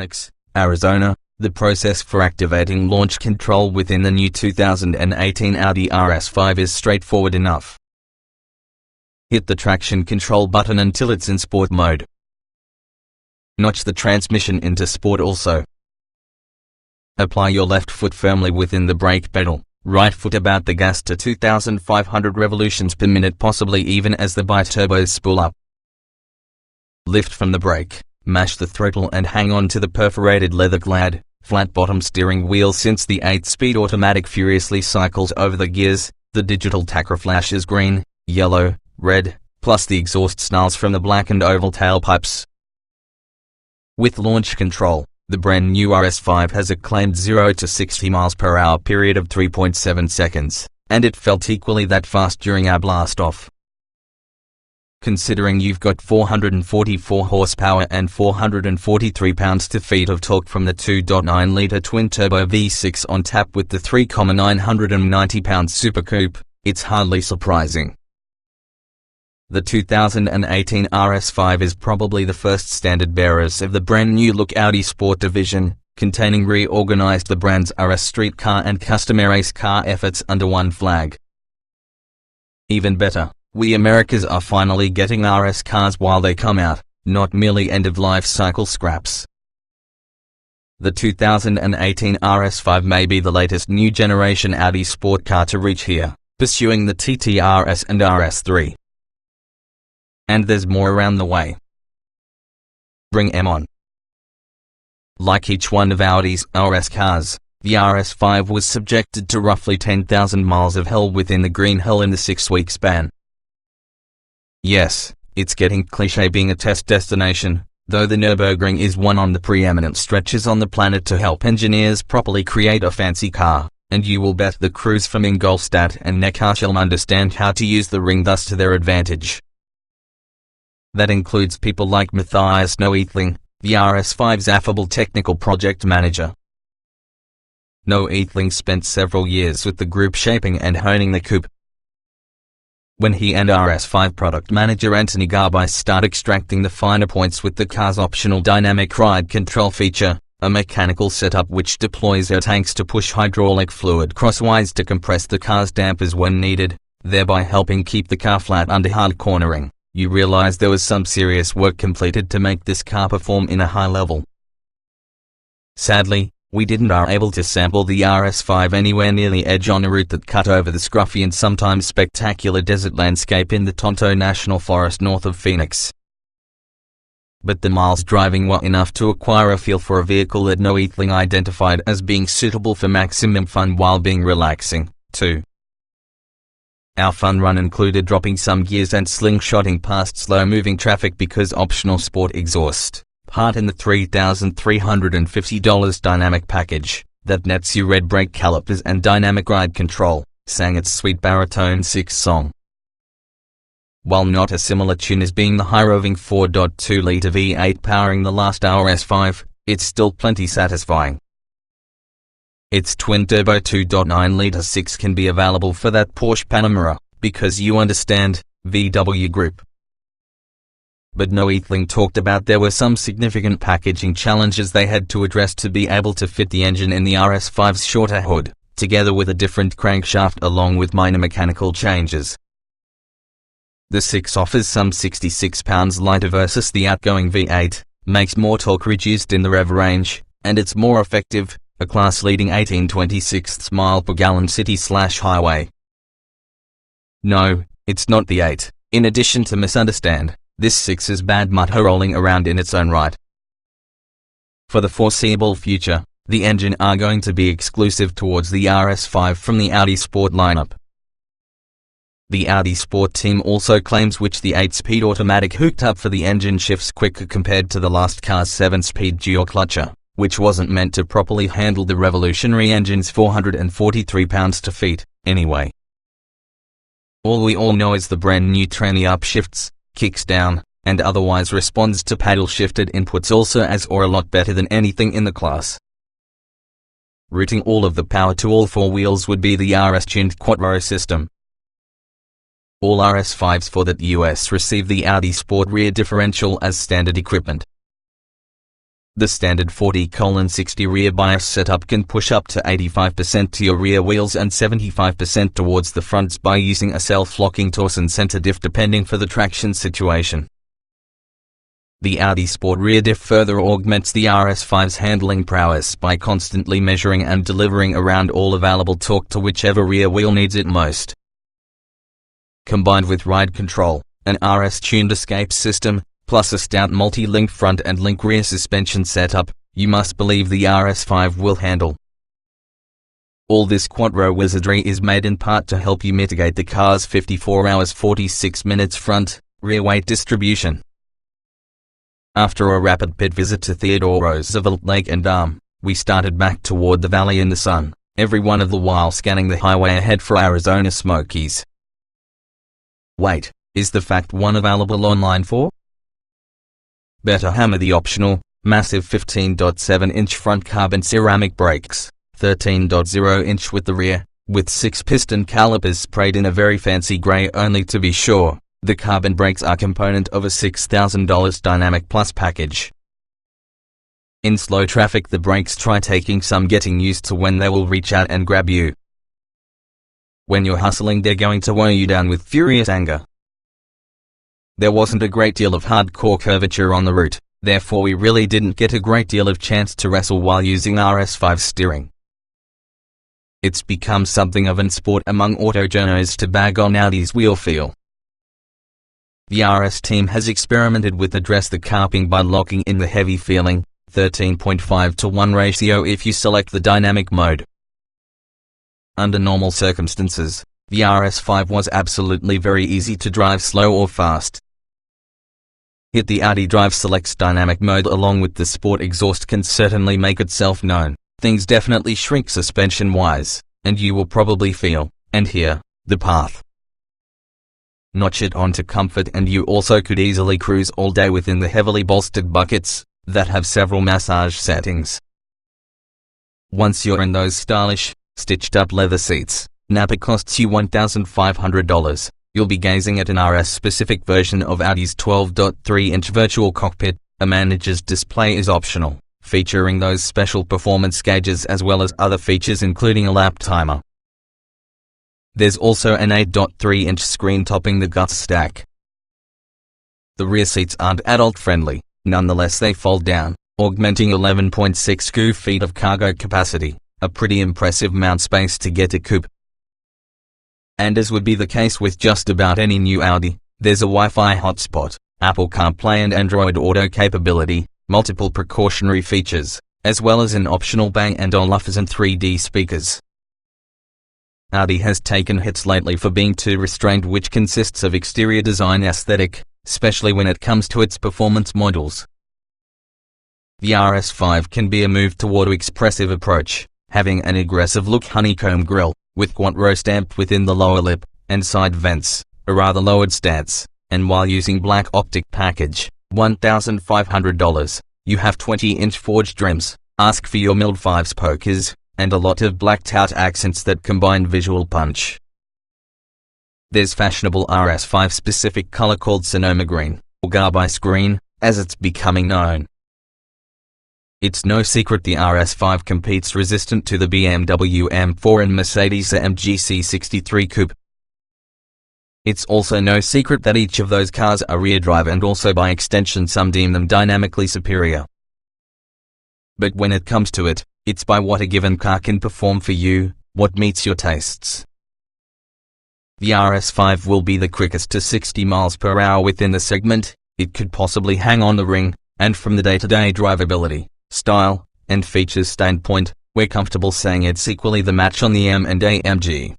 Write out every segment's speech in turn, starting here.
Phoenix, Arizona. The process for activating launch control within the new 2018 Audi RS5 is straightforward enough. Hit the traction control button until it's in sport mode. Notch the transmission into sport also. Apply your left foot firmly within the brake pedal, right foot about the gas to 2,500 revolutions per minute, possibly even as the biturbos spool up. Lift from the brake, mash the throttle and hang on to the perforated leather-clad, flat-bottom steering wheel. Since the 8-speed automatic furiously cycles over the gears, the digital tacho flashes green, yellow, red, plus the exhaust snarls from the black and oval tailpipes. With launch control, the brand new RS5 has a claimed 0 to 60 miles per hour period of 3.7 seconds, and it felt equally that fast during our blast-off. Considering you've got 444 horsepower and 443 pounds-feet of torque from the 2.9-litre twin-turbo V6 on tap with the 3,990-pound Super Coupe, it's hardly surprising. The 2018 RS5 is probably the first standard bearers of the brand new look Audi Sport division, containing reorganized the brand's RS street car and custom race car efforts under one flag. Even better, we Americans are finally getting RS cars while they come out, not merely end-of-life cycle scraps. The 2018 RS5 may be the latest new generation Audi sport car to reach here, pursuing the TT RS and RS3. And there's more around the way. Bring 'em on. Like each one of Audi's RS cars, the RS5 was subjected to roughly 10,000 miles of hell within the green hell in the 6-week span. Yes, it's getting cliché being a test destination, though the Nürburgring is one on the preeminent stretches on the planet to help engineers properly create a fancy car, and you will bet the crews from Ingolstadt and Neckarsulm understand how to use the ring thus to their advantage. That includes people like Matthias Noethling, the RS5's affable technical project manager. Noethling spent several years with the group shaping and honing the coupe. When he and RS5 product manager Anthony Garby start extracting the finer points with the car's optional dynamic ride control feature, a mechanical setup which deploys air tanks to push hydraulic fluid crosswise to compress the car's dampers when needed, thereby helping keep the car flat under hard cornering, you realize there was some serious work completed to make this car perform in a high level. Sadly, we didn't are able to sample the RS5 anywhere near the edge on a route that cut over the scruffy and sometimes spectacular desert landscape in the Tonto National Forest north of Phoenix. But the miles driving were enough to acquire a feel for a vehicle that Noethling identified as being suitable for maximum fun while being relaxing, too. Our fun run included dropping some gears and slingshotting past slow-moving traffic because optional sport exhaust, part in the $3,350 dynamic package, that nets you red brake calipers and dynamic ride control, sang its sweet baritone 6 song. While not a similar tune as being the high-roving 4.2-litre V8 powering the last RS5, it's still plenty satisfying. Its twin-turbo 2.9-litre 6 can be available for that Porsche Panamera, because you understand, VW Group. But Noethling talked about there were some significant packaging challenges they had to address to be able to fit the engine in the RS5's shorter hood, together with a different crankshaft along with minor mechanical changes. The 6 offers some 66 pounds lighter versus the outgoing V8, makes more torque reduced in the rev range, and it's more effective, a class-leading 18/26 mile per gallon city/highway. No, it's not the 8. In addition to misunderstand, this 6 is bad mutter rolling around in its own right. For the foreseeable future, the engine are going to be exclusive towards the RS5 from the Audi Sport lineup. The Audi Sport team also claims which the 8-speed automatic hooked up for the engine shifts quicker compared to the last car's 7-speed dual clutcher, which wasn't meant to properly handle the revolutionary engine's 443 pounds-feet, anyway. All we all know is the brand new tranny upshifts, kicks down, and otherwise responds to paddle-shifted inputs also as or a lot better than anything in the class. Routing all of the power to all 4 wheels would be the RS-tuned quattro system. All RS5s for the US receive the Audi Sport rear differential as standard equipment. The standard 40/60 rear bias setup can push up to 85% to your rear wheels and 75% towards the fronts by using a self-locking torsion center diff depending for the traction situation. The Audi Sport rear diff further augments the RS5's handling prowess by constantly measuring and delivering around all available torque to whichever rear wheel needs it most. Combined with ride control, an RS-tuned escape system, plus a stout multi-link front and link rear suspension setup, you must believe the RS5 will handle. All this quattro wizardry is made in part to help you mitigate the car's 54 hours 46 minutes front-rear weight distribution. After a rapid pit visit to Theodore Roosevelt Lake and Arm, we started back toward the valley in the sun, every one of the while scanning the highway ahead for Arizona Smokies. Wait, is the fact one available online for? Better hammer the optional, massive 15.7-inch front carbon ceramic brakes, 13.0-inch with the rear, with 6 piston calipers sprayed in a very fancy grey only to be sure. The carbon brakes are component of a $6,000 Dynamic Plus package. In slow traffic the brakes try taking some getting used to when they will reach out and grab you. When you're hustling they're going to weigh you down with furious anger. There wasn't a great deal of hardcore curvature on the route, therefore we really didn't get a great deal of chance to wrestle while using RS5 steering. It's become something of an sport among autojournos to bag on Audi's wheel feel. The RS team has experimented with address the carping by locking in the heavy feeling, 13.5:1 ratio if you select the dynamic mode. Under normal circumstances, the RS5 was absolutely very easy to drive slow or fast. Hit the Audi Drive Selects dynamic mode along with the sport exhaust can certainly make itself known. Things definitely shrink suspension-wise, and you will probably feel, and hear, the path. Notch it onto comfort and you also could easily cruise all day within the heavily bolstered buckets, that have several massage settings. Once you're in those stylish, stitched-up leather seats, Napa costs you $1,500. You'll be gazing at an RS-specific version of Audi's 12.3-inch virtual cockpit. A manager's display is optional, featuring those special performance gauges as well as other features including a lap timer. There's also an 8.3-inch screen topping the guts stack. The rear seats aren't adult-friendly, nonetheless they fold down, augmenting 11.6 cubic feet of cargo capacity, a pretty impressive mount space to get a coupe. And as would be the case with just about any new Audi, there's a Wi-Fi hotspot, Apple CarPlay and Android Auto capability, multiple precautionary features, as well as an optional Bang & Olufsen and 3D speakers. Audi has taken hits lately for being too restrained, which consists of exterior design aesthetic, especially when it comes to its performance models. The RS5 can be a move toward an expressive approach, having an aggressive look honeycomb grille, with quattro stamped within the lower lip, and side vents, a rather lowered stance, and while using black optic package, $1,500, you have 20-inch forged rims, ask for your milled 5 spokers, and a lot of blacked out accents that combine visual punch. There's fashionable RS5 specific color called Sonoma Green, or Garbice Green, as it's becoming known. It's no secret the RS5 competes resistant to the BMW M4 and Mercedes-AMG C63 Coupe. It's also no secret that each of those cars are rear drive and also by extension some deem them dynamically superior. But when it comes to it, it's by what a given car can perform for you, what meets your tastes. The RS5 will be the quickest to 60 miles per hour within the segment, it could possibly hang on the ring, and from the day-to-day drivability, style, and features standpoint, we're comfortable saying it's equally the match on the M and AMG.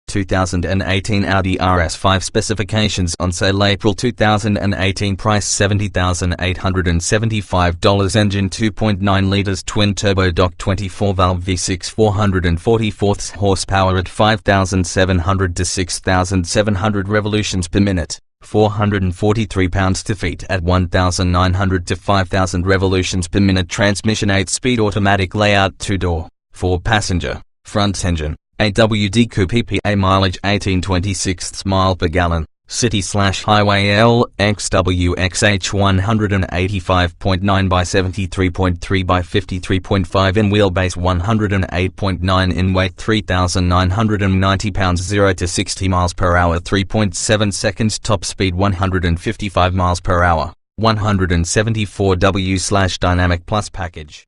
2018 Audi RS5 specifications on sale April 2018 price $70,875 engine 2.9 liters twin turbo dock 24 valve V6 444 horsepower at 5,700 to 6,700 revolutions per minute, 443 pounds-to-feet at 1,900 to 5,000 revolutions per minute transmission 8-speed automatic layout 2-door, 4-passenger, front engine. AWD Coupe EPA mileage 18.26 mile per gallon, City/highway LXWXH 185.9 by 73.3 by 53.5 in wheelbase, 108.9 in weight, 3,990 pounds. 0 to 60 miles per hour 3.7 seconds. Top speed 155 miles per hour. 174 W/Dynamic Plus package.